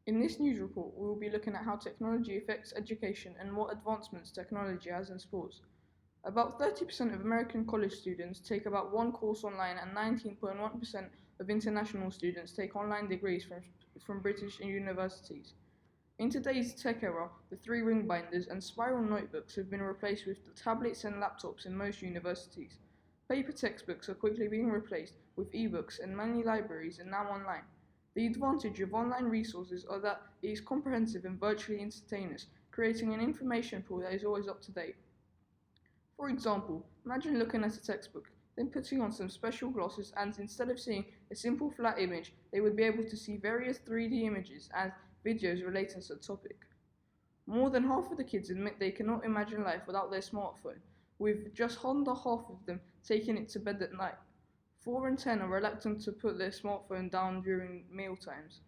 In this news report, we will be looking at how technology affects education and what advancements technology has in sports. About 30% of American college students take about one course online, and 19.1% of international students take online degrees from British universities. In today's tech era, the three ring binders and spiral notebooks have been replaced with the tablets and laptops in most universities. Paper textbooks are quickly being replaced with ebooks, and many libraries are now online. The advantage of online resources are that it is comprehensive and virtually instantaneous, creating an information pool that is always up to date. For example, imagine looking at a textbook, then putting on some special glasses, and instead of seeing a simple flat image, they would be able to see various 3D images and videos relating to the topic. More than half of the kids admit they cannot imagine life without their smartphone, with just under half of them taking it to bed at night. 4 in 10 are reluctant to put their smartphone down during meal times.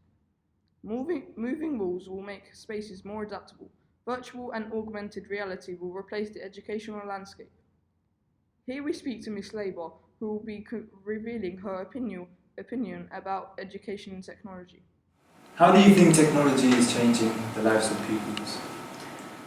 Moving walls will make spaces more adaptable. Virtual and augmented reality will replace the educational landscape. Here we speak to Ms. Labour, who will be revealing her opinion about education and technology. How do you think technology is changing the lives of pupils?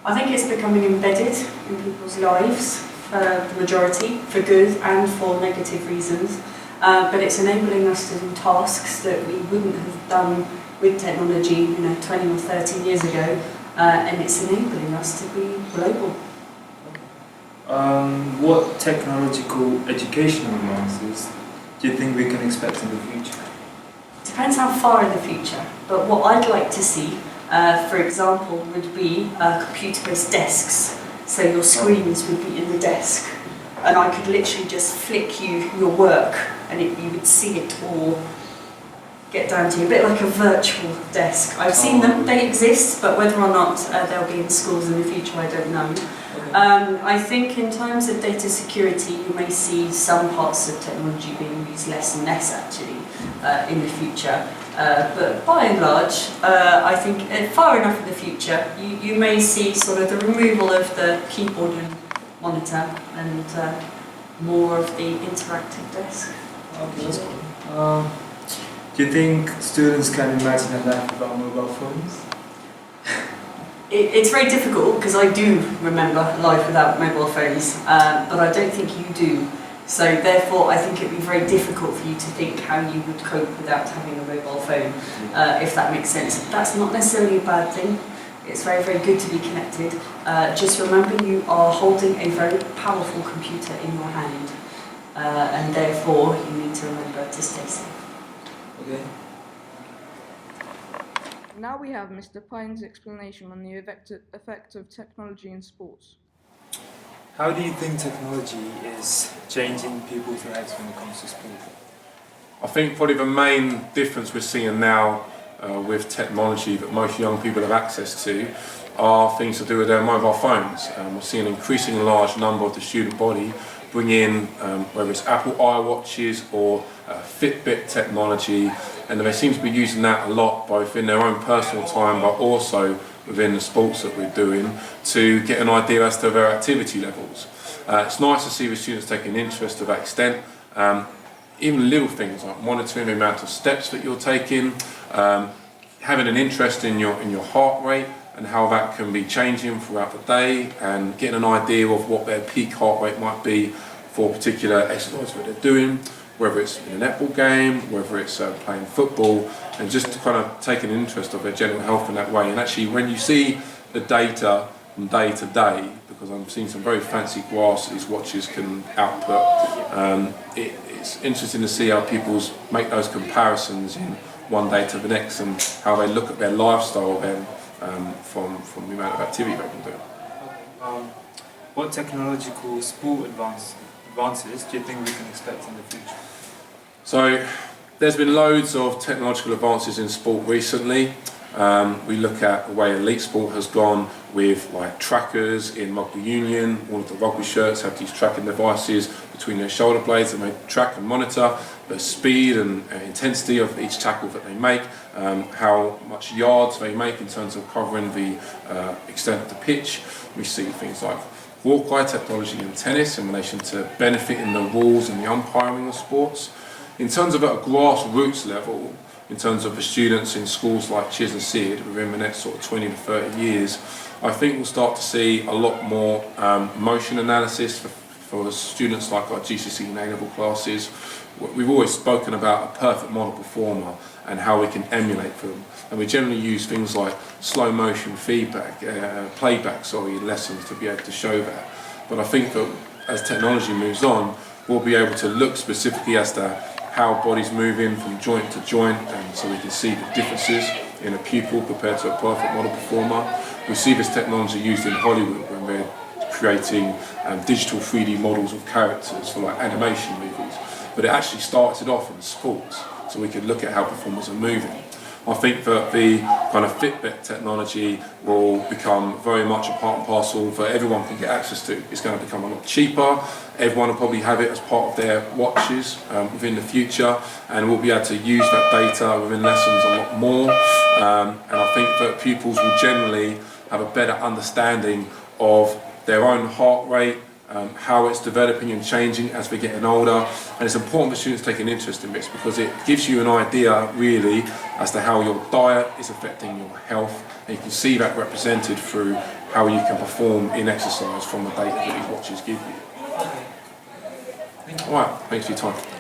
I think it's becoming embedded in people's lives for the majority, for good and for negative reasons. But it's enabling us to do tasks that we wouldn't have done with technology, 20 or 30 years ago, and it's enabling us to be global. What technological educational advances do you think we can expect in the future? Depends how far in the future, but what I'd like to see, for example, would be computer-based desks. So your screens would be in the desk, and I could literally just flick you your work, and you would see it all get down to you, a bit like a virtual desk. I've seen them, they exist, but whether or not they'll be in schools in the future, I don't know. I think in terms of data security, you may see some parts of technology being used less and less actually in the future. But by and large, I think far enough in the future, you may see sort of the removal of the keyboard and monitor and more of the interactive desk. Okay, that's cool. Do you think students can imagine a life without mobile phones? It's very difficult because I do remember life without mobile phones, but I don't think you do. So therefore, I think it'd be very difficult for you to think how you would cope without having a mobile phone, if that makes sense. That's not necessarily a bad thing. It's very, very good to be connected. Just remember you are holding a very powerful computer in your hand, and therefore you need to remember to stay safe. Okay. Now we have Mr. Pine's explanation on the effect of technology in sports. How do you think technology is changing people's lives when it comes to sport? I think probably the main difference we're seeing now with technology that most young people have access to are things to do with their mobile phones. We're seeing an increasingly large number of the student body bring in whether it's Apple iWatches or Fitbit technology, and they seem to be using that a lot both in their own personal time but also within the sports that we're doing to get an idea as to their activity levels. It's nice to see the students taking interest to that extent. Even little things like monitoring the amount of steps that you're taking, having an interest in your heart rate and how that can be changing throughout the day, and getting an idea of what their peak heart rate might be for a particular exercise that they're doing, whether it's in a netball game, whether it's playing football, and just to kind of take an interest of their general health in that way. And actually when you see the data from day to day, because I'm seeing some very fancy graphs that these watches can output, it's interesting to see how people make those comparisons in one day to the next and how they look at their lifestyle then from the amount of activity they can do. What technological sport advances do you think we can expect in the future? So there's been loads of technological advances in sport recently. We look at the way elite sport has gone with like trackers in rugby union. All of the rugby shirts have these tracking devices between their shoulder blades that they track and monitor the speed and intensity of each tackle that they make, how much yards they make in terms of covering the extent of the pitch. We see things like walk-eye technology in tennis in relation to benefiting the rules and the umpiring of sports. In terms of at a grassroots level, in terms of the students in schools like Chiz and Seed within the next sort of 20 to 30 years, I think we'll start to see a lot more motion analysis for the students like our GCSE and A-level classes. We've always spoken about a perfect model performer and how we can emulate them. And we generally use things like slow motion feedback, playback, lessons to be able to show that. But I think that as technology moves on, we'll be able to look specifically as to how bodies move in from joint to joint, and so we can see the differences in a pupil compared to a perfect model performer. We see this technology used in Hollywood when we're creating digital 3D models of characters for like animation movies. But it actually started off in sports, so we could look at how performers are moving. I think that the kind of Fitbit technology will become very much a part and parcel that everyone can get access to. It's going to become a lot cheaper. Everyone will probably have it as part of their watches within the future, and we'll be able to use that data within lessons a lot more. And I think that pupils will generally have a better understanding of their own heart rate, how it's developing and changing as we're getting older. And it's important for students to take an interest in this because it gives you an idea really as to how your diet is affecting your health, and you can see that represented through how you can perform in exercise from the data that these watches give you. Alright, thanks for your time.